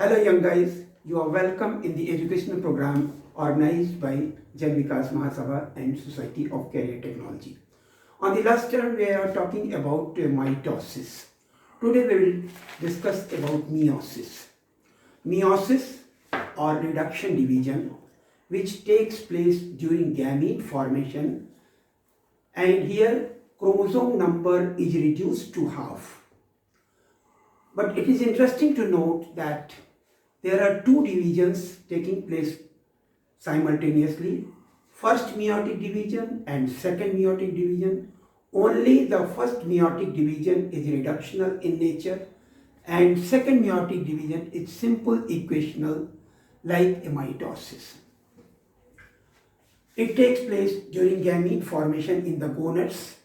Hello young guys, you are welcome in the educational program organized by Jan Vikas Mahasabha and Society of Career Technology. On the last term we are talking about mitosis. Today we will discuss about meiosis. Meiosis or reduction division which takes place during gamete formation, and here chromosome number is reduced to half. But it is interesting to note that there are two divisions taking place simultaneously. First meiotic division and second meiotic division. Only the first meiotic division is reductional in nature and second meiotic division is simple equational like a mitosis. It takes place during gamete formation in the gonads,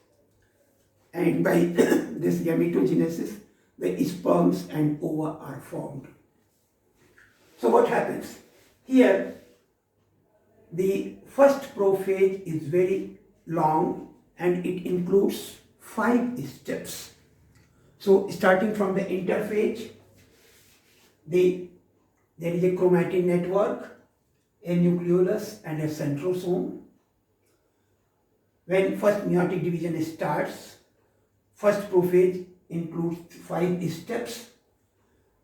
and by this gametogenesis the sperms and ova are formed. So what happens? Here the first prophase is very long and it includes 5 steps. So starting from the interphase, there is a chromatin network, a nucleolus and a centrosome. When first meiotic division starts, first prophase includes 5 steps.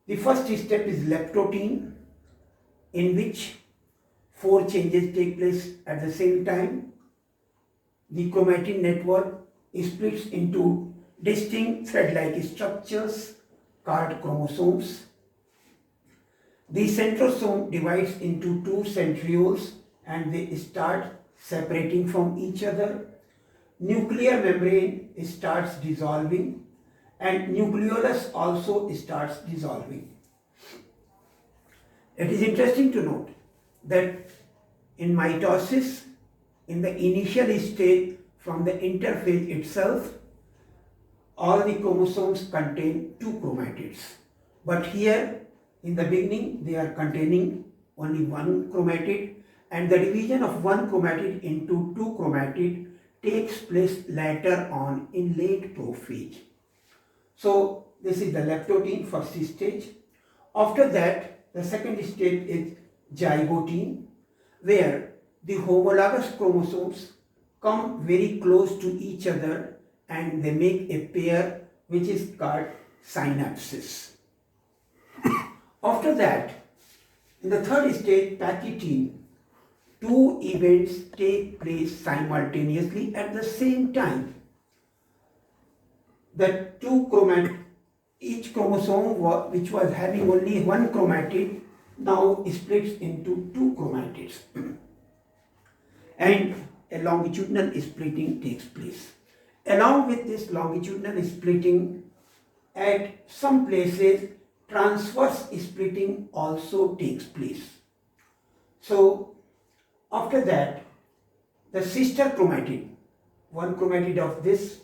The first step is leptotene, in which 4 changes take place at the same time. The chromatin network splits into distinct thread-like structures called chromosomes. The centrosome divides into 2 centrioles and they start separating from each other. Nuclear membrane starts dissolving and nucleolus also starts dissolving. It is interesting to note that in mitosis, in the initial stage from the interphase itself, all the chromosomes contain 2 chromatids. But here in the beginning they are containing only 1 chromatid, and the division of 1 chromatid into 2 chromatid takes place later on in late prophase. So this is the leptotene first stage. After that, the second step is zygotene, where the homologous chromosomes come very close to each other and they make a pair which is called synapsis. After that, in the third stage, pachytene, 2 events take place simultaneously at the same time. The 2 chromatid, each chromosome which was having only 1 chromatid now splits into 2 chromatids and a longitudinal splitting takes place. Along with this longitudinal splitting, at some places transverse splitting also takes place. So after that, the sister chromatid, 1 chromatid of this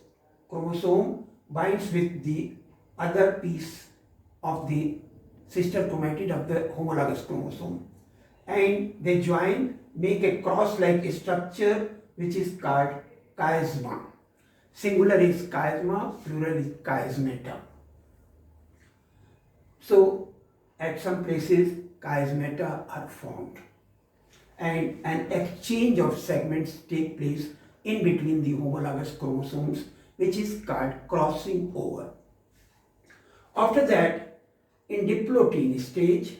chromosome binds with the other piece of the sister chromatid of the homologous chromosome, and they join, make a cross-like structure which is called chiasma. Singular is chiasma, plural is chiasmata. So at some places chiasmata are formed and an exchange of segments take place in between the homologous chromosomes, which is called crossing over. After that, in diplotene stage,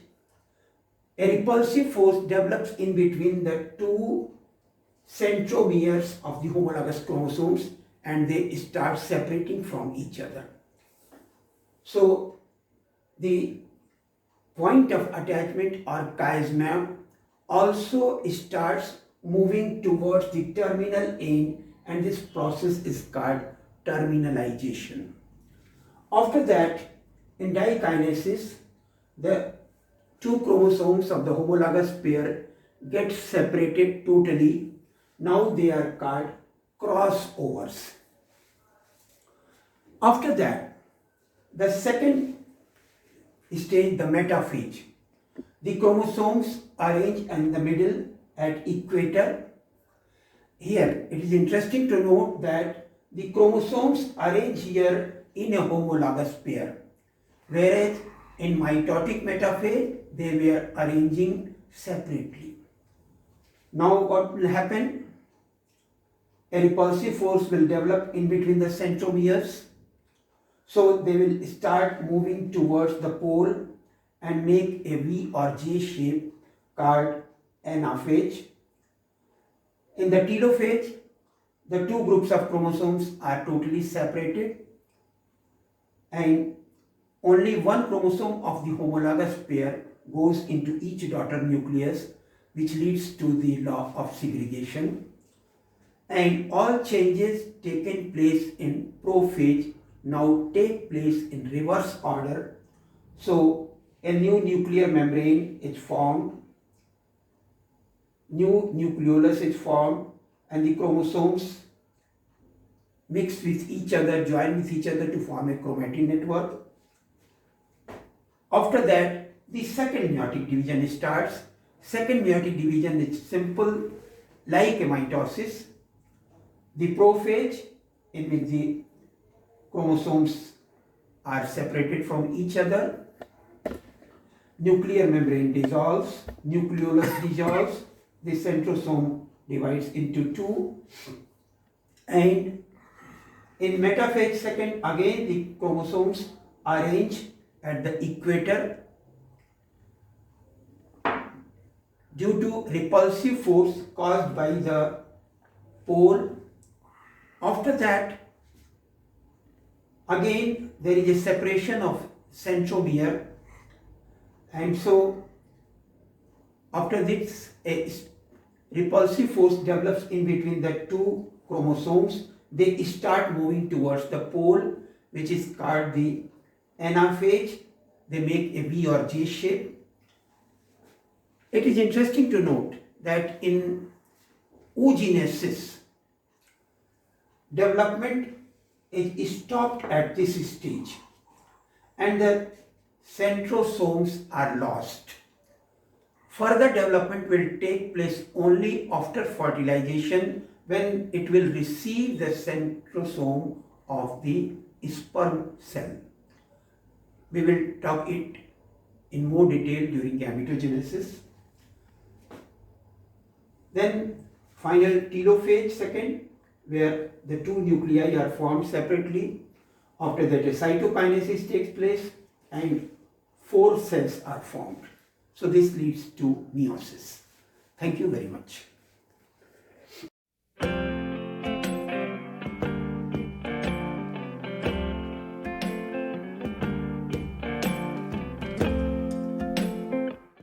a repulsive force develops in between the 2 centromeres of the homologous chromosomes and they start separating from each other. So the point of attachment or chiasma also starts moving towards the terminal end, and this process is called terminalization. After that, in dikinesis, the 2 chromosomes of the homologous pair get separated totally. Now they are called crossovers. After that, the second stage, the metaphase. The chromosomes arrange in the middle at equator. Here, it is interesting to note that the chromosomes arrange here in a homologous pair, whereas In mitotic metaphase, they were arranging separately. Now what will happen? A repulsive force will develop in between the centromeres. So they will start moving towards the pole and make a V or J shape called anaphase. In the telophase, the two groups of chromosomes are totally separated and only one chromosome of the homologous pair goes into each daughter nucleus, which leads to the law of segregation. And all changes taken place in prophase now take place in reverse order. So a new nuclear membrane is formed, new nucleolus is formed, and the chromosomes mix with each other, join with each other to form a chromatin network. After that, the second meiotic division starts. Second meiotic division is simple, like a mitosis. The prophase, in which the chromosomes are separated from each other, nuclear membrane dissolves, nucleolus dissolves, the centrosome divides into two, and in metaphase second, again the chromosomes arrange at the equator due to repulsive force caused by the pole. After that, again there is a separation of centromere, and so after this a repulsive force develops in between the two chromosomes. They start moving towards the pole, which is called the anaphase. They make a V or J shape. It is interesting to note that in oogenesis, development is stopped at this stage and the centrosomes are lost. Further development will take place only after fertilization, when it will receive the centrosome of the sperm cell. We will talk it in more detail during gametogenesis. Then final telophase second, where the two nuclei are formed separately. After that, a cytokinesis takes place and 4 cells are formed. So this leads to meiosis. Thank you very much.